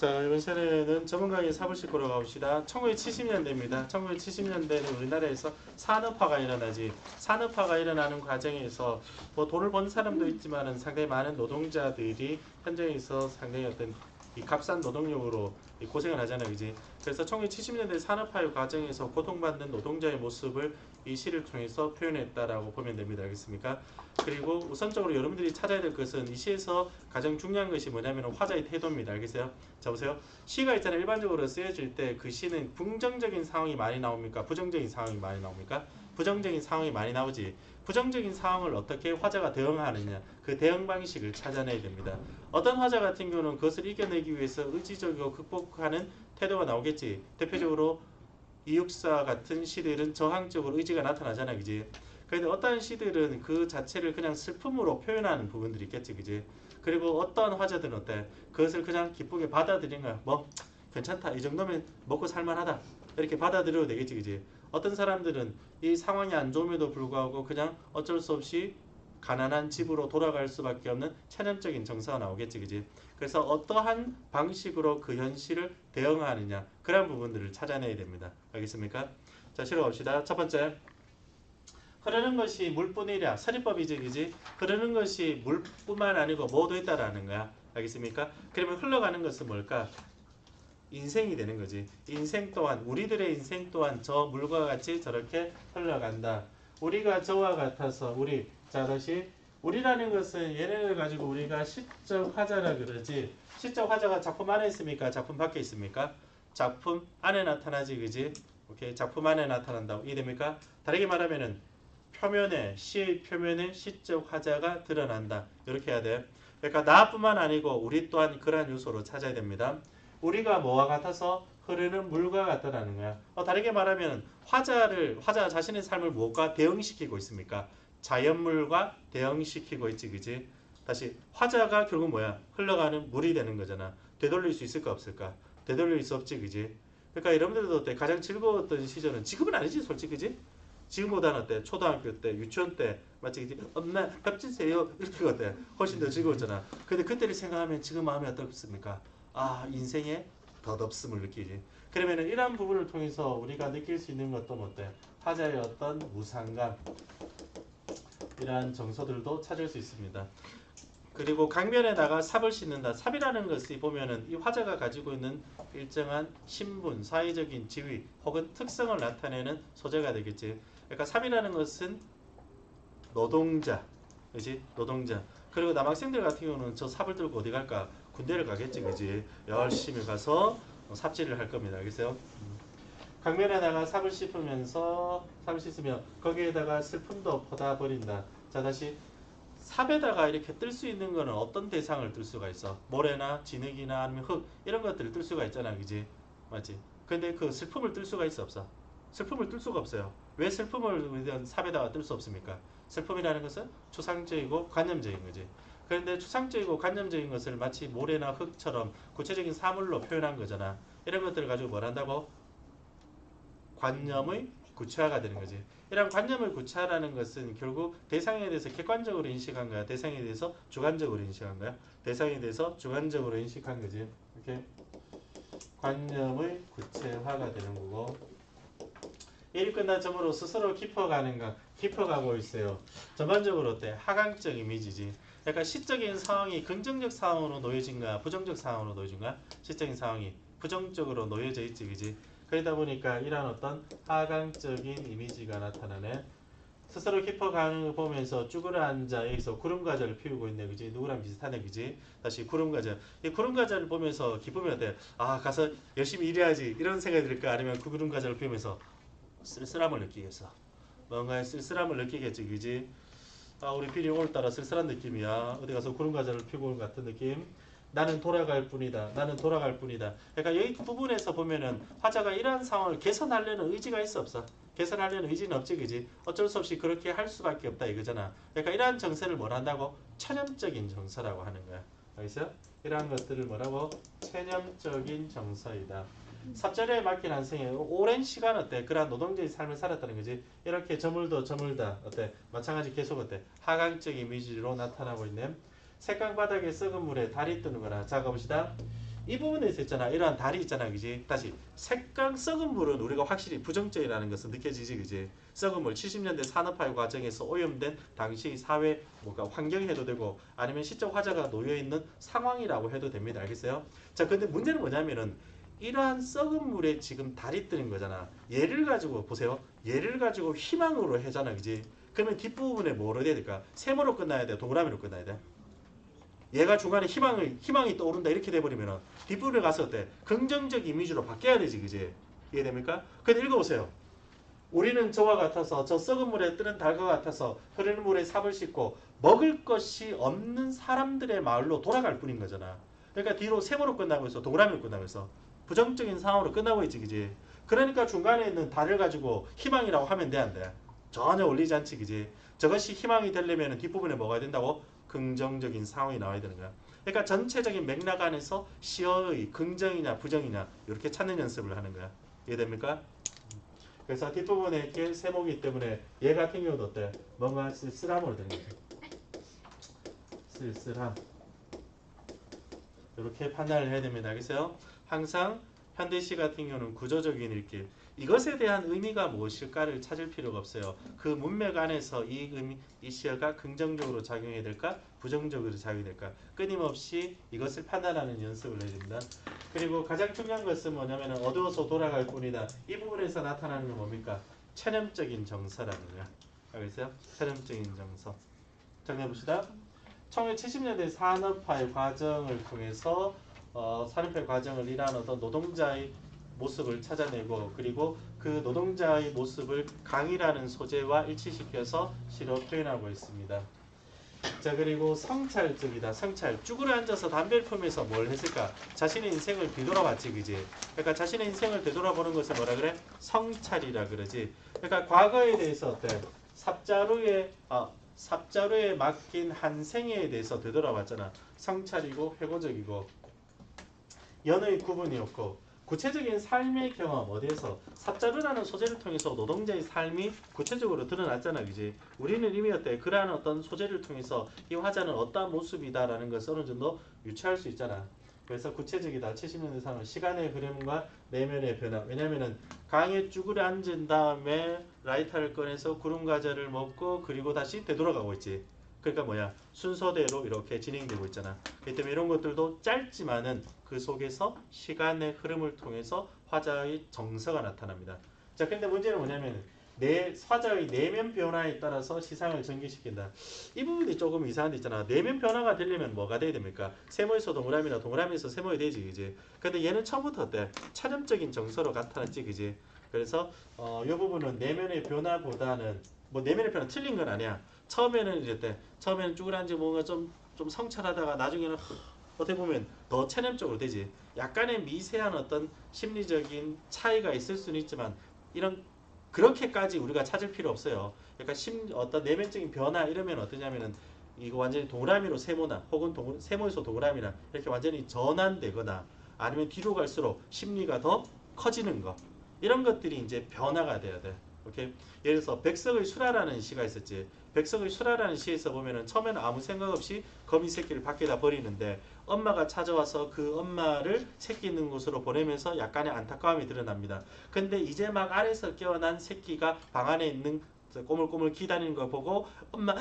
자, 이번 시간에는 전문가의 사불식으로 가봅시다. 1970년대입니다. 1970년대는 우리나라에서 산업화가 일어나지. 산업화가 일어나는 과정에서 뭐 돈을 번 사람도 있지만은 상당히 많은 노동자들이 현장에서 상당히 어떤 이 값싼 노동력으로 이 고생을 하잖아요, 그지? 그래서 1970년대 산업화의 과정에서 고통받는 노동자의 모습을 이 시를 통해서 표현했다라고 보면 됩니다. 알겠습니까? 그리고 우선적으로 여러분들이 찾아야 될 것은 이 시에서 가장 중요한 것이 뭐냐면 화자의 태도입니다. 알겠어요? 자, 보세요. 시가 있잖아요. 일반적으로 쓰여질 때 그 시는 긍정적인 상황이 많이 나옵니까? 부정적인 상황이 많이 나옵니까? 부정적인 상황이 많이 나오지. 부정적인 상황을 어떻게 화자가 대응하느냐, 그 대응 방식을 찾아내야 됩니다. 어떤 화자 같은 경우는 그것을 이겨내기 위해서 의지적이고 극복하는 태도가 나오겠지. 대표적으로 이육사 같은 시들은 저항적으로 의지가 나타나잖아, 그지? 그런데 어떤 시들은 그 자체를 그냥 슬픔으로 표현하는 부분들이 있겠지, 그지? 그리고 어떤 화자들은 어때? 그것을 그냥 기쁘게 받아들이는 거야. 뭐 괜찮다, 이 정도면 먹고 살만하다, 이렇게 받아들여도 되겠지, 그지? 어떤 사람들은 이 상황이 안 좋음에도 불구하고 그냥 어쩔 수 없이 가난한 집으로 돌아갈 수밖에 없는 체념적인 정서가 나오겠지, 그지? 그래서 어떠한 방식으로 그 현실을 대응하느냐, 그런 부분들을 찾아내야 됩니다. 알겠습니까? 자, 실어 봅시다. 첫 번째, 흐르는 것이 물뿐이랴. 서리법이지, 그지? 흐르는 것이 물뿐만 아니고 뭐도 있다라는 거야. 알겠습니까? 그러면 흘러가는 것은 뭘까? 인생이 되는 거지. 인생 또한, 우리들의 인생 또한 저 물과 같이 저렇게 흘러간다. 우리가 저와 같아서 자, 다시 우리라는 것은 얘네를 가지고 우리가 시적 화자라 그러지. 시적 화자가 작품 안에 있습니까? 작품 밖에 있습니까? 작품 안에 나타나지, 그지? 오케이, 작품 안에 나타난다고 이해됩니까? 다르게 말하면은 시의 표면에 시적 화자가 드러난다. 이렇게 해야 돼. 그러니까 나뿐만 아니고 우리 또한 그러한 요소로 찾아야 됩니다. 우리가 뭐와 같아서 흐르는 물과 같다라는 거야. 다르게 말하면 화자 자신의 삶을 뭐가 대응시키고 있습니까? 자연물과 대응시키고 있지, 그지? 다시 화자가 결국 뭐야? 흘러가는 물이 되는 거잖아. 되돌릴 수 있을까 없을까? 되돌릴 수 없지, 그지? 그러니까 여러분들도 때 가장 즐거웠던 시절은 지금은 아니지, 솔직히, 그지? 지금보다는 어때? 초등학교 때, 유치원 때, 맞지? 그지? 엄마 밥 주세요. 이렇게 어때? 훨씬 더 즐거웠잖아. 근데 그때를 생각하면 지금 마음이 어떻습니까? 아, 인생의 덧없음을 느끼지. 그러면은 이러한 부분을 통해서 우리가 느낄 수 있는 것도 어때? 화자의 어떤 무상감, 이러한 정서들도 찾을 수 있습니다. 그리고 강면에다가 삽을 싣는다. 삽이라는 것이 보면은 이 화자가 가지고 있는 일정한 신분, 사회적인 지위 혹은 특성을 나타내는 소재가 되겠지. 그러니까 삽이라는 것은 노동자, 그지? 노동자. 그리고 남학생들 같은 경우는 저 삽을 들고 어디 갈까? 군대를 가겠지, 그지? 열심히 가서 삽질을 할 겁니다. 알겠어요? 강면에다가 삽을 씻으며 거기에다가 슬픔도 퍼다 버린다. 자, 다시 삽에다가 이렇게 뜰 수 있는 거는 어떤 대상을 뜰 수가 있어? 모래나 진흙이나 아니면 흙 이런 것들을 뜰 수가 있잖아, 그지? 맞지? 근데 그 슬픔을 뜰 수가 있어 없어? 슬픔을 뜰 수가 없어요. 왜 슬픔을 삽에다가 뜰 수 없습니까? 슬픔이라는 것은 추상적이고 관념적인 거지. 그런데 추상적이고 관념적인 것을 마치 모래나 흙처럼 구체적인 사물로 표현한 거잖아. 이런 것들을 가지고 뭘 한다고? 관념의 구체화가 되는 거지. 이런 관념을 구체화라는 것은 결국 대상에 대해서 객관적으로 인식한 거야. 대상에 대해서 주관적으로 인식한 거야. 대상에 대해서 주관적으로 인식한 거지. 이렇게 관념의 구체화가 되는 거고. 일이 끝난 점으로 스스로 깊어가고 있어요. 전반적으로 어때? 하강적 이미지지. 약간 시적인 상황이 긍정적 상황으로 놓여진가, 부정적 상황으로 놓여진가? 시적인 상황이 부정적으로 놓여져 있지, 그지? 그러다 보니까 이런 어떤 하강적인 이미지가 나타나네. 스스로 깊어가는 걸 보면서 쭈그려 앉아 여기서 구름과자를 피우고 있네, 그지? 누구랑 비슷하네, 그지? 다시 구름과자. 이 구름과자를 보면서 기쁘면 어때? 아, 가서 열심히 일해야지, 이런 생각이 들까? 아니면 그 구름과자를 피우면서 쓸쓸함을 느끼겠어. 뭔가 쓸쓸함을 느끼겠지, 그지? 아, 우리 필이 오늘따라 쓸쓸한 느낌이야. 어디 가서 구름 과자를 피우고 온 같은 느낌. 나는 돌아갈 뿐이다. 나는 돌아갈 뿐이다. 그러니까 여기 부분에서 보면은 화자가 이러한 상황을 개선하려는 의지가 있어 없어? 개선하려는 의지는 없지, 그지? 어쩔 수 없이 그렇게 할 수밖에 없다 이거잖아. 그러니까 이러한 정서를 뭘 한다고? 체념적인 정서라고 하는 거야. 알겠어요? 이러한 것들을 뭐라고? 체념적인 정서이다. 삽질에 맡긴 한생에 오랜 시간 어때? 그러한 노동자의 삶을 살았다는 거지. 이렇게 저물다 어때? 마찬가지 계속 어때? 하강적 이미지로 나타나고 있는 색강 바닥에 썩은 물에 달이 뜨는 거라. 자, 가봅시다. 이 부분에서 있잖아. 이러한 달이 있잖아. 그지? 다시 색강 썩은 물은 우리가 확실히 부정적이라는 것은 느껴지지. 그지? 썩은 물 70년대 산업화의 과정에서 오염된 당시 사회 뭐가 환경이 해도 되고 아니면 시적 화자가 놓여 있는 상황이라고 해도 됩니다. 알겠어요? 자, 근데 문제는 뭐냐면은 이러한 썩은 물에 지금 달이 뜨는 거잖아. 얘를 가지고 보세요. 얘를 가지고 희망으로 해잖아. 그지? 그러면 뒷부분에 뭐로 돼야 될까? 세모로 끝나야 돼? 동그라미로 끝나야 돼? 얘가 중간에 희망이 떠오른다 이렇게 돼버리면 뒷부분에 가서 어때? 긍정적 이미지로 바뀌어야 되지. 그지? 이해됩니까? 근데 읽어보세요. 우리는 저와 같아서 저 썩은 물에 뜨는 달과 같아서 흐르는 물에 삽을 싣고 먹을 것이 없는 사람들의 마을로 돌아갈 뿐인 거잖아. 그러니까 뒤로 세모로 끝나고 있어. 동그라미로 끝나고 있어. 부정적인 상황으로 끝나고 있지. 그지? 그러니까 중간에 있는 달을 가지고 희망이라고 하면 돼 안 돼? 전혀 어울리지 않지. 그지? 저것이 희망이 되려면 뒷부분에 뭐가 된다고? 긍정적인 상황이 나와야 되는 거야. 그러니까 전체적인 맥락 안에서 시어의 긍정이냐 부정이냐 이렇게 찾는 연습을 하는 거야. 이해됩니까? 그래서 뒷부분에 이렇게 세모이기 때문에 얘 같은 경우도 어때? 뭔가 쓸쓸함으로 되는 거죠. 쓸쓸함. 이렇게 판단을 해야 됩니다. 알겠어요? 항상 현대시 같은 경우는 구조적인 읽기. 이것에 대한 의미가 무엇일까를 찾을 필요가 없어요. 그 문맥 안에서 이 시어가 긍정적으로 작용해야 될까? 부정적으로 작용해야 될까? 끊임없이 이것을 판단하는 연습을 해야 됩니다. 그리고 가장 중요한 것은 뭐냐면 어두워서 돌아갈 뿐이다. 이 부분에서 나타나는 건 뭡니까? 체념적인 정서라는 거야. 알겠어요? 체념적인 정서. 정리해봅시다. 1970년대 산업화의 과정을 통해서 산업화의 과정을 일하는 어떤 노동자의 모습을 찾아내고 그리고 그 노동자의 모습을 강의라는 소재와 일치시켜서 시로 표현하고 있습니다. 자, 그리고 성찰적이다. 성찰. 쭈그려 앉아서 담배를 피우면서 뭘 했을까? 자신의 인생을 되돌아봤지. 그지? 그러니까 자신의 인생을 되돌아보는 것을 뭐라 그래? 성찰이라 그러지. 그러니까 과거에 대해서 어때? 삽자루에 맡긴 한 생애에 대해서 되돌아봤잖아. 성찰이고 회고적이고 연의 구분이었고 구체적인 삶의 경험 어디에서 삽자루라는 소재를 통해서 노동자의 삶이 구체적으로 드러났잖아. 그지? 우리는 이미 어때? 그러한 어떤 소재를 통해서 이 화자는 어떠한 모습이다라는 것을 어느 정도 유추할 수 있잖아. 그래서 구체적이다. 70년대 상은 시간의 흐름과 내면의 변화. 왜냐면은 강에 쭈그려 앉은 다음에 라이터를 꺼내서 구름 과자를 먹고 그리고 다시 되돌아가고 있지. 그러니까 뭐야? 순서대로 이렇게 진행되고 있잖아. 그렇기 때문에 이런 것들도 짧지만은 그 속에서 시간의 흐름을 통해서 화자의 정서가 나타납니다. 자, 근데 문제는 뭐냐면 화자의 내면 변화에 따라서 시상을 전개시킨다. 이 부분이 조금 이상한 데 있잖아. 내면 변화가 되려면 뭐가 돼야 됩니까? 세모에서 동그라미나 동그라미에서 세모에 되지. 그지? 근데 얘는 처음부터 어때? 차점적인 정서로 나타났지. 그지? 그래서 이 부분은 내면의 변화보다는 뭐 내면의 변화 틀린 건 아니야. 처음에는 이랬대. 처음에는 쭈그란지 뭔가 좀 성찰하다가 나중에는 어떻게 보면 더 체념적으로 되지. 약간의 미세한 어떤 심리적인 차이가 있을 수는 있지만 이런 그렇게까지 우리가 찾을 필요 없어요. 그러니까 어떤 내면적인 변화 이러면 어떠냐면은 이거 완전히 동그라미로 세모나 혹은 세모에서 동그라미나 이렇게 완전히 전환되거나 아니면 뒤로 갈수록 심리가 더 커지는 거 이런 것들이 이제 변화가 돼야 돼. 오케이? 예를 들어서 백석의 수라라는 시가 있었지. 백석의 수라라는 시에서 보면은 처음에는 아무 생각 없이 거미 새끼를 밖에다 버리는데 엄마가 찾아와서 그 엄마를 새끼 있는 곳으로 보내면서 약간의 안타까움이 드러납니다. 근데 이제 막 알에서 깨어난 새끼가 방 안에 있는 꼬물꼬물 기다리는 걸 보고 엄마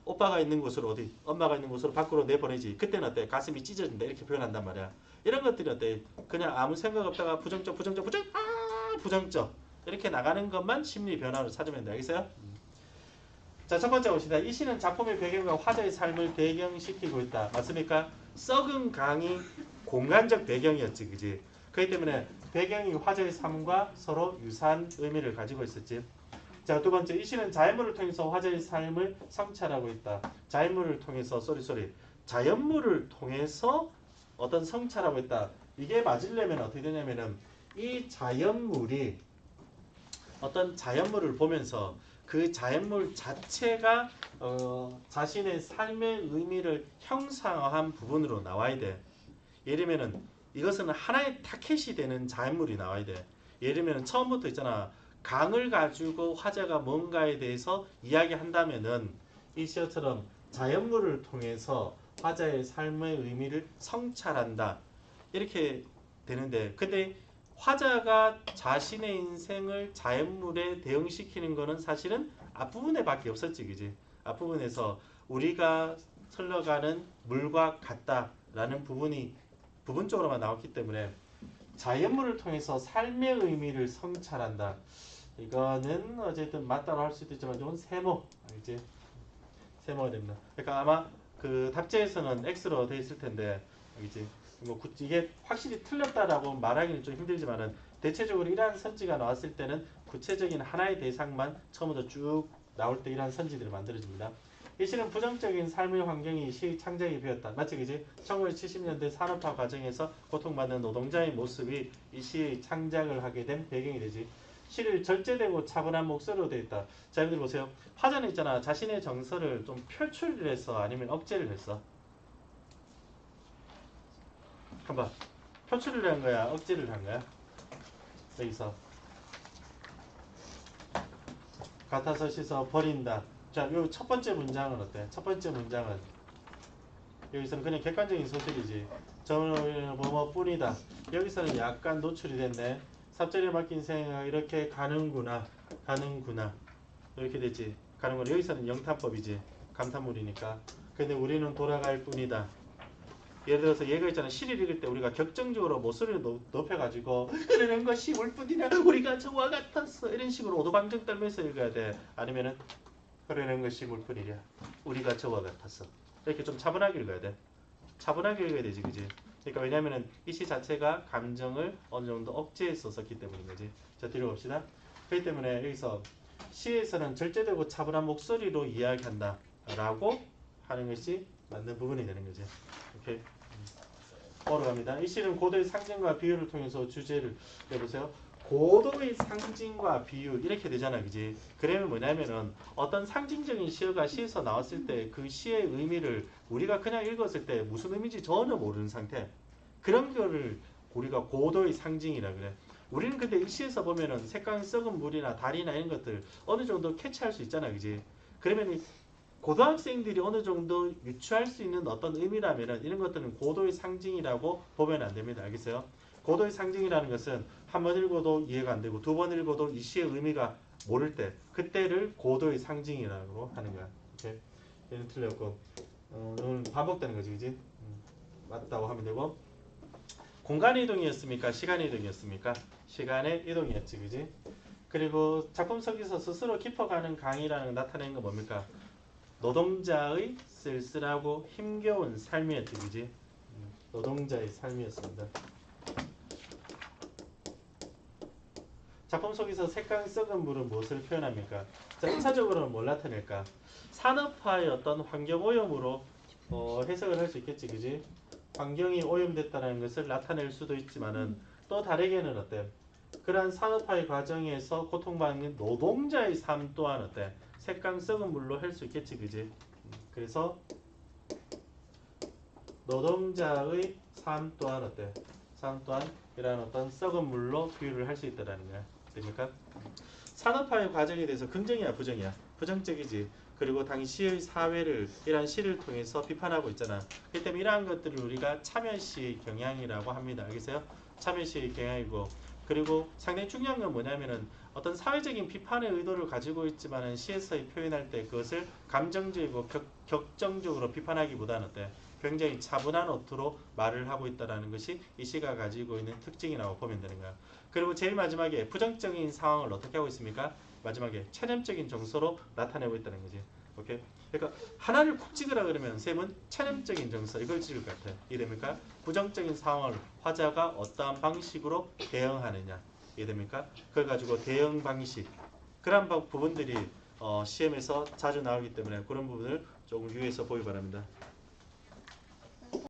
오빠가 있는 곳으로 어디 엄마가 있는 곳으로 밖으로 내보내지. 그때는 어때? 가슴이 찢어진다 이렇게 표현한단 말이야. 이런 것들이 어때? 그냥 아무 생각 없다가 부정적 이렇게 나가는 것만 심리 변화로 찾으면 돼. 알겠어요? 자, 첫 번째 봅시다. 이 시는 작품의 배경과 화자의 삶을 배경시키고 있다. 맞습니까? 썩은 강이 공간적 배경이었지. 그지? 그렇기 때문에 배경이 화자의 삶과 서로 유사한 의미를 가지고 있었지. 자, 두 번째. 이 시는 자연물을 통해서 화자의 삶을 성찰하고 있다. 자연물을 통해서 자연물을 통해서 어떤 성찰하고 있다. 이게 맞으려면 어떻게 되냐면은 이 자연물이 어떤 자연물을 보면서 그 자연물 자체가 자신의 삶의 의미를 형상화한 부분으로 나와야 돼. 예를 들면은 이것은 하나의 타켓이 되는 자연물이 나와야 돼. 예를 들면 처음부터 있잖아. 강을 가지고 화자가 뭔가에 대해서 이야기한다면은 이 시어처럼 자연물을 통해서 화자의 삶의 의미를 성찰한다. 이렇게 되는데 근데 화자가 자신의 인생을 자연물에 대응시키는 거는 사실은 앞부분에 밖에 없었지 그지? 앞부분에서 우리가 흘러가는 물과 같다라는 부분이 부분적으로만 나왔기 때문에 자연물을 통해서 삶의 의미를 성찰한다. 이거는 어쨌든 맞다고 할 수도 있지만 이건 세모 알지? 세모가 됩니다. 그러니까 아마 그 답제에서는 X로 돼 있을 텐데 알지? 뭐 이게 확실히 틀렸다라고 말하기는 좀 힘들지만은 대체적으로 이러한 선지가 나왔을 때는 구체적인 하나의 대상만 처음부터 쭉 나올 때 이러한 선지들이 만들어집니다. 이 시는 부정적인 삶의 환경이 시 창작에 비었다. 맞지 그지? 1970년대 산업화 과정에서 고통받는 노동자의 모습이 이 시의 창작을 하게 된 배경이 되지. 시를 절제되고 차분한 목소리로 되어 있다. 자, 여러분들 보세요. 화자는 있잖아. 자신의 정서를 좀 표출을 했어. 아니면 억제를 했어. 한번 표출을 한 거야. 억제를 한 거야. 여기서 같아서 씻어 버린다. 자, 요 첫 번째 문장은 어때? 첫 번째 문장은 여기서는 그냥 객관적인 소설이지. 저는 뭐뭐뿐이다. 여기서는 약간 노출이 됐네. 삽자리에 맡긴 생각 이렇게 가는구나. 가는구나. 이렇게 되지. 가는구나. 여기서는 영탄법이지. 감탄물이니까. 근데 우리는 돌아갈 뿐이다. 예를 들어서 얘가 있잖아. 시를 읽을 때 우리가 격정적으로 목소리를 높여가지고 그러는 것이 울 뿐이냐. 우리가 저와 같았어. 이런 식으로 오도방정 떨면서 읽어야 돼. 아니면은 그러는 것이 울 뿐이냐. 우리가 저와 같았어. 이렇게 좀 차분하게 읽어야 돼. 차분하게 읽어야 되지, 그지? 그러니까 왜냐면은 이 시 자체가 감정을 어느 정도 억제해서 썼기 때문인 거지. 자, 뒤로 봅시다. 그렇기 때문에 여기서 시에서는 절제되고 차분한 목소리로 이야기한다 라고 하는 것이 맞는 부분이 되는 거지. 오케이. 어로 갑니다. 이 시는 고도의 상징과 비유를 통해서 주제를 해보세요. 고도의 상징과 비유 이렇게 되잖아, 그지? 그러면 뭐냐면은 어떤 상징적인 시어가 시에서 나왔을 때 그 시의 의미를 우리가 그냥 읽었을 때 무슨 의미인지 전혀 모르는 상태. 그런 거를 우리가 고도의 상징이라 그래. 우리는 근데 이 시에서 보면은 색깔 썩은 물이나 달이나 이런 것들 어느 정도 캐치할 수 있잖아, 그지? 그러면 고등학생들이 어느 정도 유추할 수 있는 어떤 의미라면은 이런 것들은 고도의 상징이라고 보면 안 됩니다. 알겠어요? 고도의 상징이라는 것은 한 번 읽어도 이해가 안 되고 두 번 읽어도 이 시의 의미가 모를 때 그때를 고도의 상징이라고 하는 거야. 오케이? 얘는 틀렸고 오늘 반복되는 거지, 그지? 맞다고 하면 되고 공간의 이동이었습니까? 시간의 이동이었습니까? 시간의 이동이었지, 그지? 그리고 작품 속에서 스스로 깊어가는 강의라는 걸 나타내는 건 뭡니까? 노동자의 쓸쓸하고 힘겨운 삶이었지, 그지? 노동자의 삶이었습니다. 작품 속에서 색깔 썩은 물은 무엇을 표현합니까? 자, 인사적으로는 뭘 나타낼까? 산업화의 어떤 환경 오염으로 해석을 할 수 있겠지, 그지? 환경이 오염됐다는 것을 나타낼 수도 있지만은 또 다르게는 어때? 그러한 산업화의 과정에서 고통받는 노동자의 삶 또한 어때? 색강 썩은 물로 할 수 있겠지, 그지? 그래서 노동자의 삶 또한 어때? 삶 또한 이러한 어떤 썩은 물로 비유를 할 수 있다라는 거야. 됩니까? 산업화의 과정에 대해서 긍정이야, 부정이야? 부정적이지. 그리고 당시의 사회를 이러한 시를 통해서 비판하고 있잖아. 그렇기 때문에 이러한 것들을 우리가 참여시 경향이라고 합니다. 알겠어요? 참여시 경향이고 그리고 상당히 중요한 건 뭐냐면은 어떤 사회적인 비판의 의도를 가지고 있지만은 시에서 표현할 때 그것을 감정적이고 격정적으로 비판하기보다는 어때? 굉장히 차분한 어투로 말을 하고 있다는 것이 이 시가 가지고 있는 특징이라고 보면 되는 거야. 그리고 제일 마지막에 부정적인 상황을 어떻게 하고 있습니까? 마지막에 체념적인 정서로 나타내고 있다는 거지. 오케이? 그러니까 하나를 콕 찍으라 그러면 쌤은 체념적인 정서 이걸 찍을 것 같아요. 이해됩니까? 부정적인 상황을 화자가 어떠한 방식으로 대응하느냐. 이해됩니까? 그걸 가지고 대응 방식 그런 부분들이 시험에서 자주 나오기 때문에 그런 부분을 조금 유의해서 보기 바랍니다.